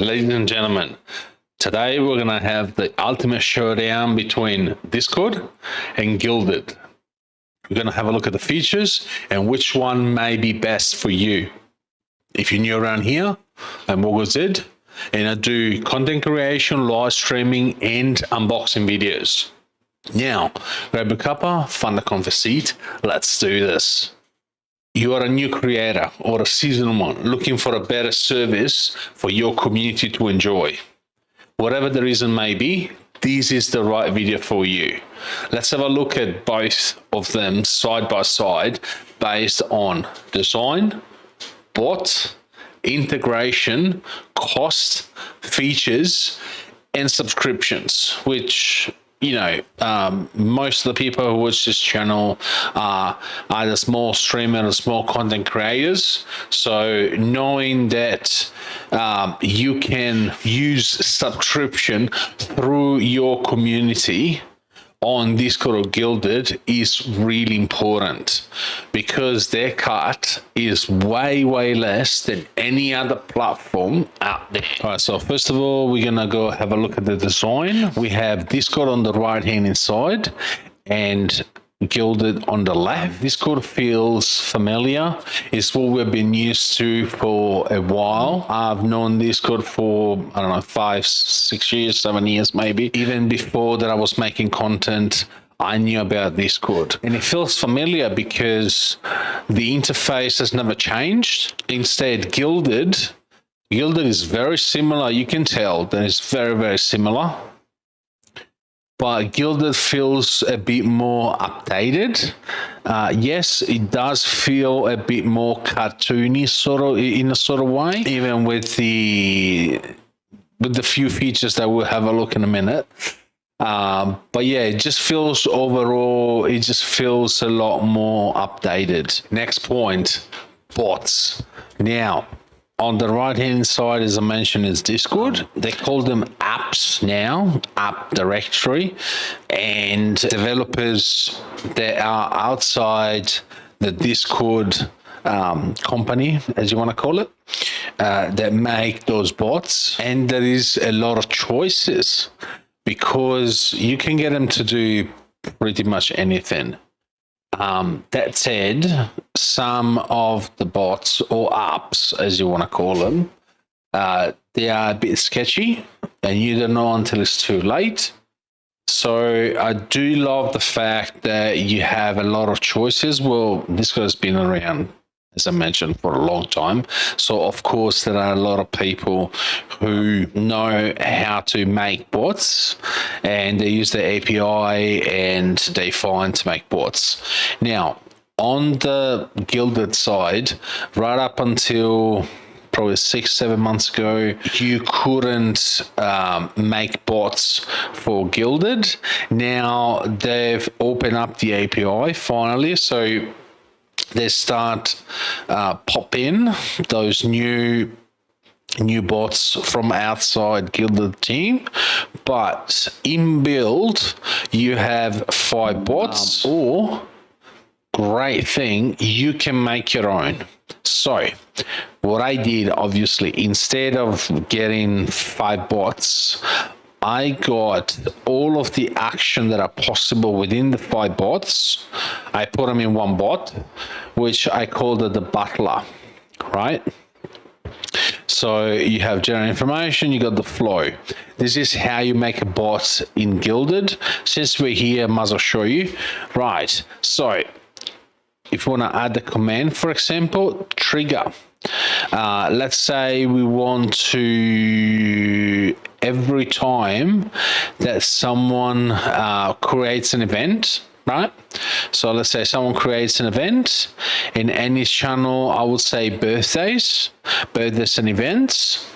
Ladies and gentlemen, today we're going to have the ultimate showdown between Discord and Gilded. We're going to have a look at the features and which one may be best for you. If you're new around here, I'm Zed, and I do content creation, live streaming, and unboxing videos. Now, grab a cuppa, find a comfy seat, let's do this. You are a new creator or a seasoned one looking for a better service for your community to enjoy. Whatever the reason may be, this is the right video for you. Let's have a look at both of them side by side based on design, bot, integration, cost, features, and subscriptions, which most of the people who watch this channel are either small streamers or small content creators. So knowing that you can use subscription through your community on Discord or Gilded is really important, because their cut is way less than any other platform out there. All right, so first of all, we're gonna go have a look at the design. We have Discord on the right hand inside and Gilded on the left. Discord feels familiar. It's what we've been used to for a while. I've known Discord for, 5, 6 years, 7 years maybe. Even before that I was making content, I knew about Discord. And it feels familiar because the interface has never changed. Instead, Gilded is very similar. You can tell that it's very similar. But Gilded feels a bit more updated. Yes, it does feel a bit more cartoony, in a sort of way, even with the few features that we'll have a look in a minute. But yeah, it just feels overall, it just feels a lot more updated. Next point, bots. Now, on the right hand side, as I mentioned, is Discord. They call them apps now, app directory, and developers that are outside the Discord company, as you want to call it, that make those bots. And there is a lot of choices because you can get them to do pretty much anything. That said, some of the bots or apps, as you want to call them, they are a bit sketchy and you don't know until it's too late. So I do love the fact that you have a lot of choices. Well, this has been around, as I mentioned, for a long time. So of course there are a lot of people who know how to make bots and they use the API and they find to make bots. Now, on the Gilded side, right up until probably 6-7 months ago, you couldn't make bots for Gilded. Now they've opened up the API finally, so they start pop in those new bots from outside Gilded team, but in build you have 5 bots, or great thing, you can make your own. So what I did, obviously, instead of getting 5 bots, I got all of the action that are possible within the 5 bots. I put them in one bot, which I called it the butler, right? So you have general information, you got the flow. This is how you make a bot in Gilded. Since we're here, I might as well show you. Right, so if you want to add the command, for example, trigger. Let's say we want to, every time that someone creates an event, right? So let's say someone creates an event in any channel, I would say birthdays and events,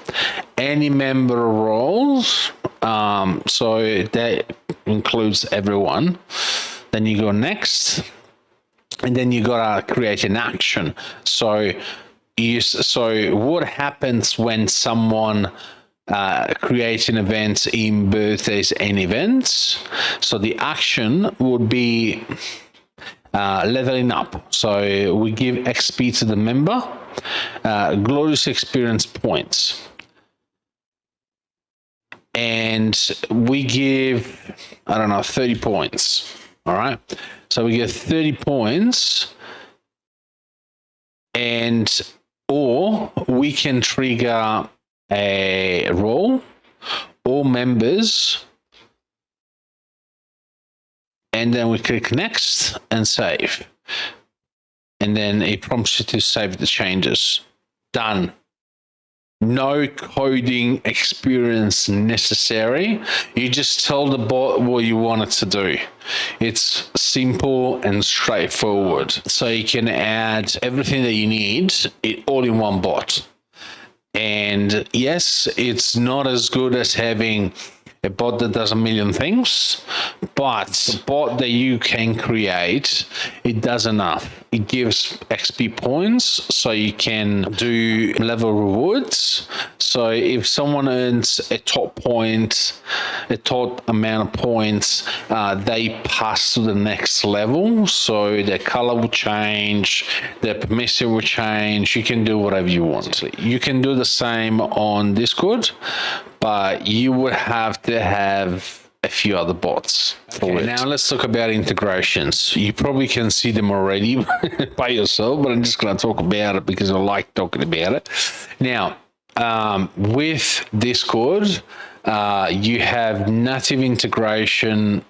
any member roles, so that includes everyone. Then you go next, and then you gotta create an action. So what happens when someone creates an event in birthdays and events? So the action would be leveling up. So we give XP to the member, glorious experience points. and we give, I don't know, 30 points. All right. So we get 30 points, and or we can trigger a role, all members, and then we click next and save. And then it prompts you to save the changes. Done. No coding experience necessary. You just tell the bot what you want it to do. It's simple and straightforward. So you can add everything that you need it all in one bot. And yes, it's not as good as having a bot that does a million things, but the bot that you can create, it does enough. It gives XP points, so you can do level rewards. So if someone earns a top point, a top amount of points, they pass to the next level. So their color will change, their permission will change. You can do whatever you want. You can do the same on Discord, but you would have to have a few other bots for it. Now let's talk about integrations. You probably can see them already by yourself, but I'm just going to talk about it because I like talking about it. Now, with Discord, you have native integration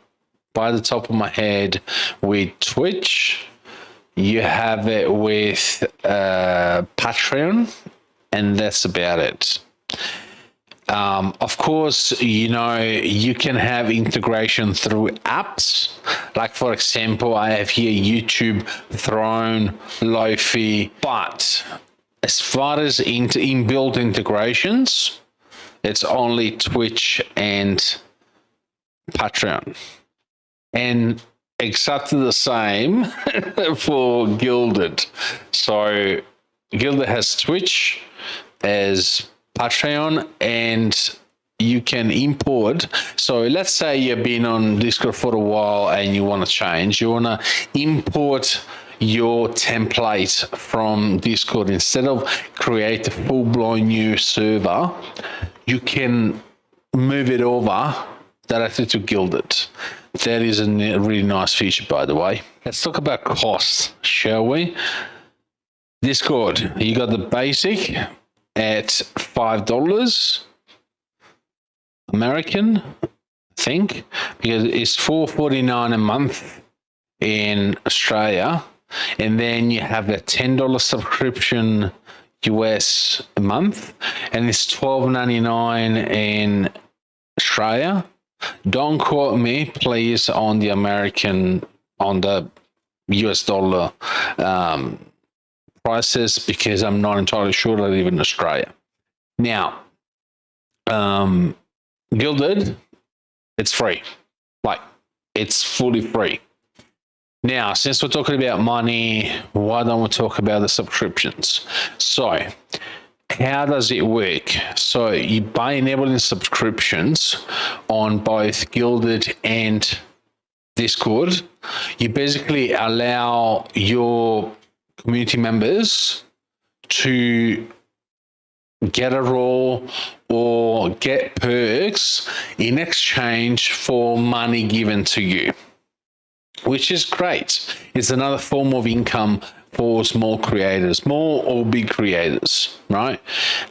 by the top of my head with Twitch. You have it with Patreon, and that's about it. Of course, you know, you can have integration through apps. Like, for example, I have here YouTube, Throne, Lofi, but as far as inbuilt integrations, it's only Twitch and Patreon. And exactly the same for Gilded. So Gilded has Twitch as Patreon, and you can import. So let's say you've been on Discord for a while and you want to change. You want to import your template from Discord. Instead of create a full-blown new server, you can move it over directly to Gilded. That is a really nice feature, by the way. Let's talk about costs, shall we? Discord, you got the basic at $5 American, I think, because it's $4.49 a month in Australia, and then you have a $10 subscription US a month, and it's $12.99 in Australia. Don't quote me, please, on the American, on the US dollar prices, because I'm not entirely sure. I live in Australia. Now, Gilded, it's free. Like, it's fully free. Now, since we're talking about money, why don't we talk about the subscriptions? So, how does it work? So, you by enabling subscriptions on both Gilded and Discord, you basically allow your community members to get a role or get perks in exchange for money given to you, which is great. It's another form of income for small creators, small or big creators, right?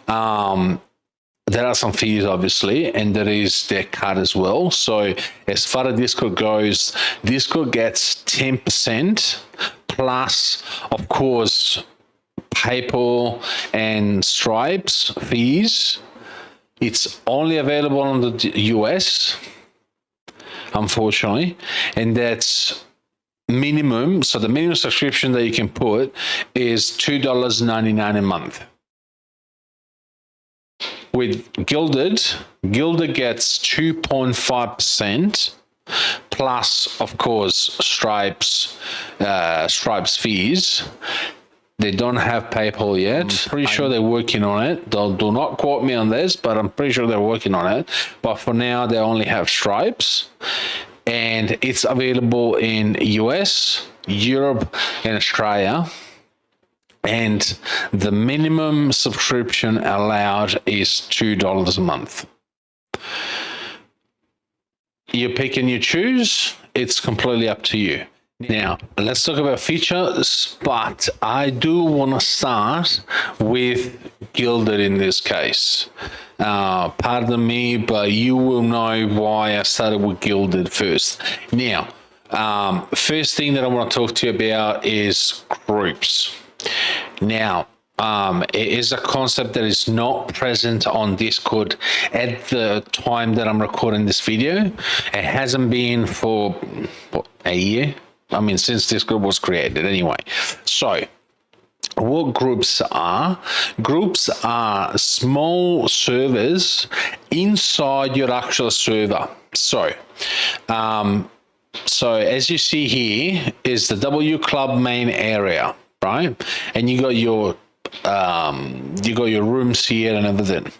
There are some fees, obviously, and there is their cut as well. So as far as Discord goes, Discord gets 10% plus, of course, PayPal and Stripes fees. It's only available on the US, unfortunately, and that's minimum. So the minimum subscription that you can put is $2.99 a month. With Gilded gets 2.5% plus, of course, Stripes fees. They don't have PayPal yet. I'm pretty sure they're working on it. Do not quote me on this, but I'm pretty sure they're working on it. But for now, they only have Stripes, and it's available in US, Europe, and Australia. And the minimum subscription allowed is $2 a month. you pick and you choose. It's completely up to you. Now, let's talk about features, but I do want to start with Gilded in this case. Pardon me, but you will know why I started with Gilded first. Now, first thing that I want to talk to you about is groups. Now, it is a concept that is not present on Discord at the time that I'm recording this video. It hasn't been for a year. I mean, since Discord was created anyway. So, what groups are? Groups are small servers inside your actual server. So as you see here is the W Club main area, right? And you got your rooms here and everything.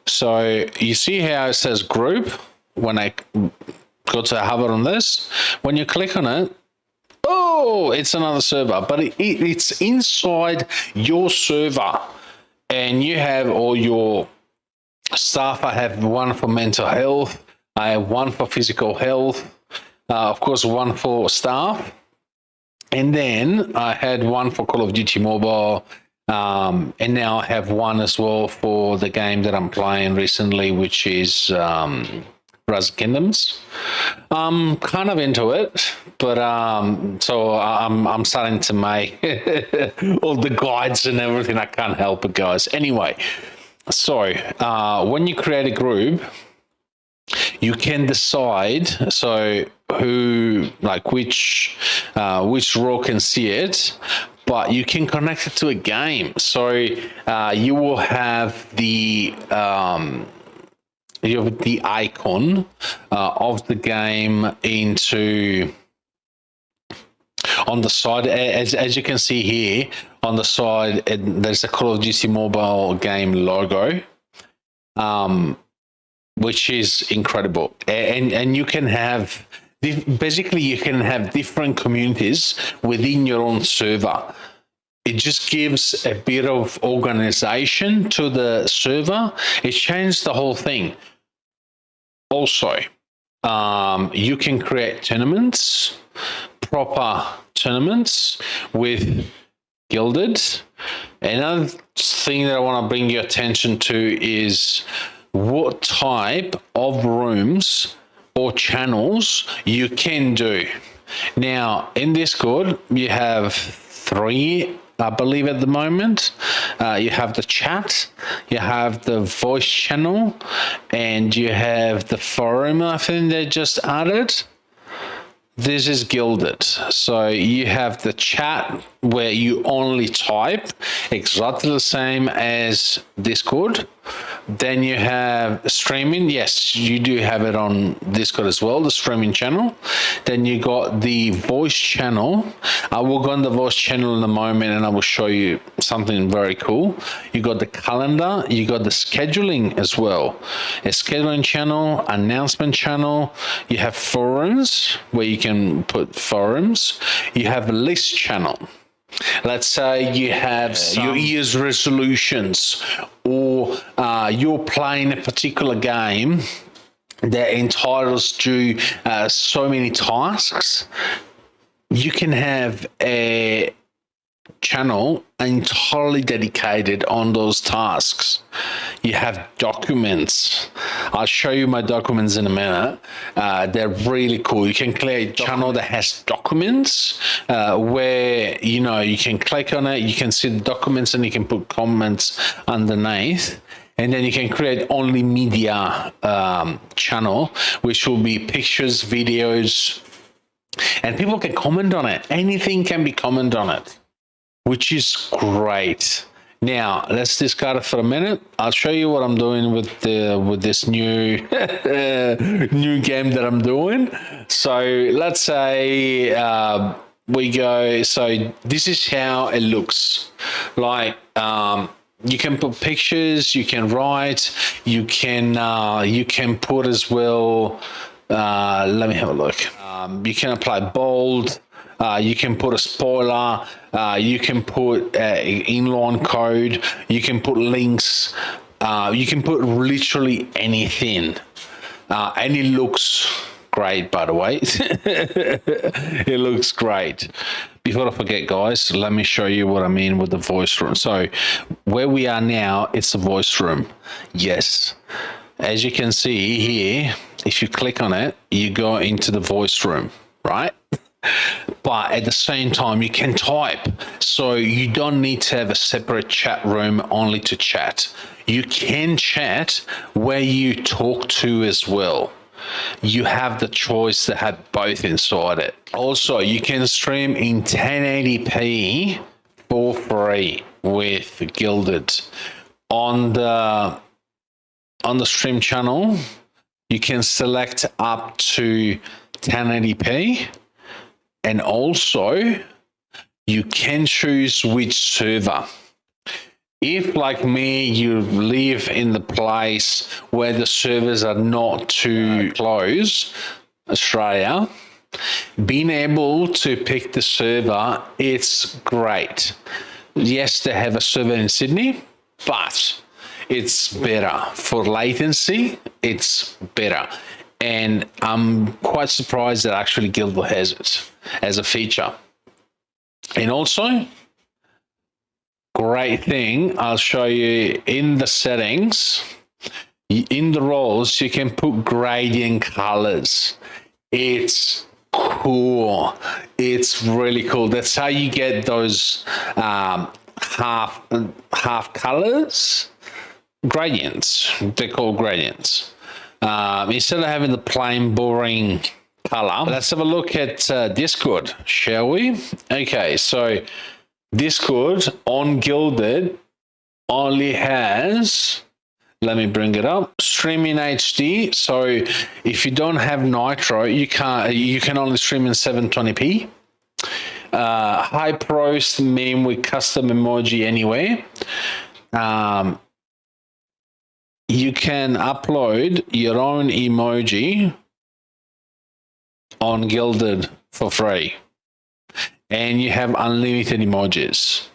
So you see how it says group when I go to hover on this. When you click on it, oh, it's another server, but it's inside your server, and you have all your stuff. I have one for mental health. I have one for physical health. Of course, one for staff. And then I had one for Call of Duty Mobile. And now I have one as well for the game that I'm playing recently, which is Rise of Kingdoms. I'm kind of into it, but so I'm starting to make all the guides and everything. I can't help it, guys. Anyway, so when you create a group, you can decide which role can see it, but you can connect it to a game. So you will have the icon of the game on the side, as you can see here on the side. There's a Call of Duty Mobile game logo, which is incredible, and you can have different communities within your own server. It just gives a bit of organization to the server. It changed the whole thing. Also, you can create tournaments, proper tournaments with Gilded. Another thing that I want to bring your attention to is what type of rooms or channels you can do. Now, in Discord, you have 3, I believe, at the moment. You have the chat, you have the voice channel, and you have the forum, I think they just added. This is Gilded. So you have the chat where you only type, exactly the same as Discord. Then you have streaming. Yes, you do have it on Discord as well, the streaming channel. Then you got the voice channel. I will go on the voice channel in a moment and I will show you something very cool. You got the calendar, you got the scheduling as well. A scheduling channel, announcement channel. You have forums where you can put forums. You have a list channel. Let's say you have your year's resolutions, or you're playing a particular game that entitles you so many tasks. You can have a channel entirely dedicated on those tasks. You have documents. I'll show you my documents in a minute. They're really cool. You can create a channel that has documents where you can click on it, you can see the documents, and you can put comments underneath. And then you can create only media channel, which will be pictures, videos, and people can comment on it. Anything can be commented on it, which is great. Now let's discard it for a minute. I'll show you what I'm doing with this new new game that I'm doing. So let's say we go. So this is how it looks like. You can put pictures. You can write. You can put as well. Let me have a look. You can apply bold. You can put a spoiler. You can put inline code. You can put links. You can put literally anything. And it looks great, by the way. It looks great. Before I forget, guys, let me show you what I mean with the voice room. So where we are now, it's the voice room. Yes. As you can see here, if you click on it, you go into the voice room, right? But at the same time, you can type. So you don't need to have a separate chat room only to chat. You can chat where you talk to as well. You have the choice to have both inside it. Also, you can stream in 1080p for free with Gilded. On the stream channel, you can select up to 1080p, and also you can choose which server. If, like me, you live in the place where the servers are not too close, Australia, being able to pick the server, it's great. Yes, they have a server in Sydney, but it's better for latency. It's better. And I'm quite surprised that actually Guilded has it as a feature. And also, great thing, I'll show you in the settings, in the roles, you can put gradient colors. It's cool. It's really cool. That's how you get those half colors. Gradients. They're called gradients. Instead of having the plain boring color, let's have a look at Discord, shall we? Okay, so Discord on Gilded only has, let me bring it up, streaming HD. So if you don't have Nitro, you can only stream in 720p. High pros meme with custom emoji anywhere. You can upload your own emoji on Gilded for free. And you have unlimited emojis.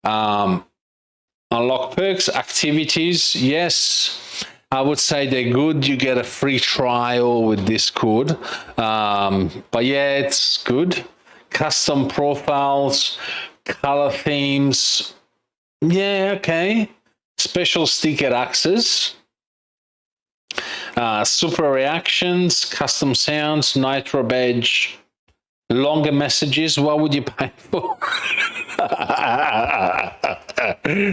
Unlock perks, activities, yes. I would say they're good. You get a free trial with Discord. But yeah, it's good. Custom profiles, color themes. Yeah, okay. Special sticker access. Super reactions, custom sounds, Nitro badge. Longer messages, what would you pay for?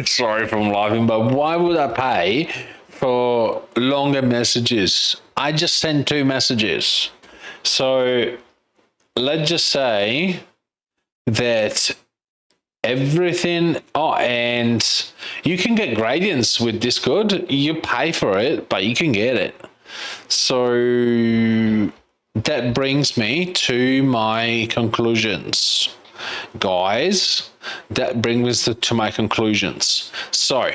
Sorry for laughing, but why would I pay for longer messages? I just send 2 messages. So let's just say that everything, and you can get gradients with Discord. You pay for it, but you can get it. So that brings me to my conclusions, guys. That brings me to my conclusions. So,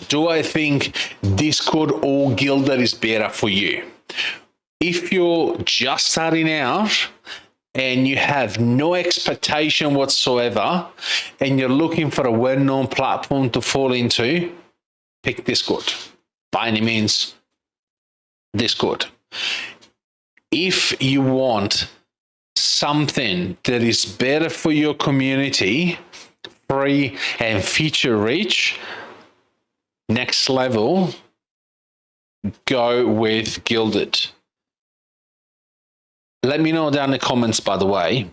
do I think Discord or Gilded is better for you? If you're just starting out and you have no expectation whatsoever, and you're looking for a well-known platform to fall into, pick Discord. By any means, Discord. If you want something that is better for your community, free and feature rich, next level, go with Gilded. Let me know down in the comments, by the way,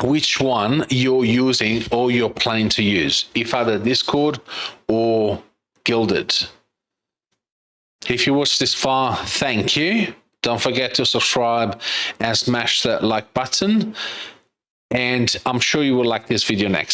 which one you're using or you're planning to use, if either Discord or Gilded. If you watched this far, thank you. Don't forget to subscribe and smash that like button. And I'm sure you will like this video next.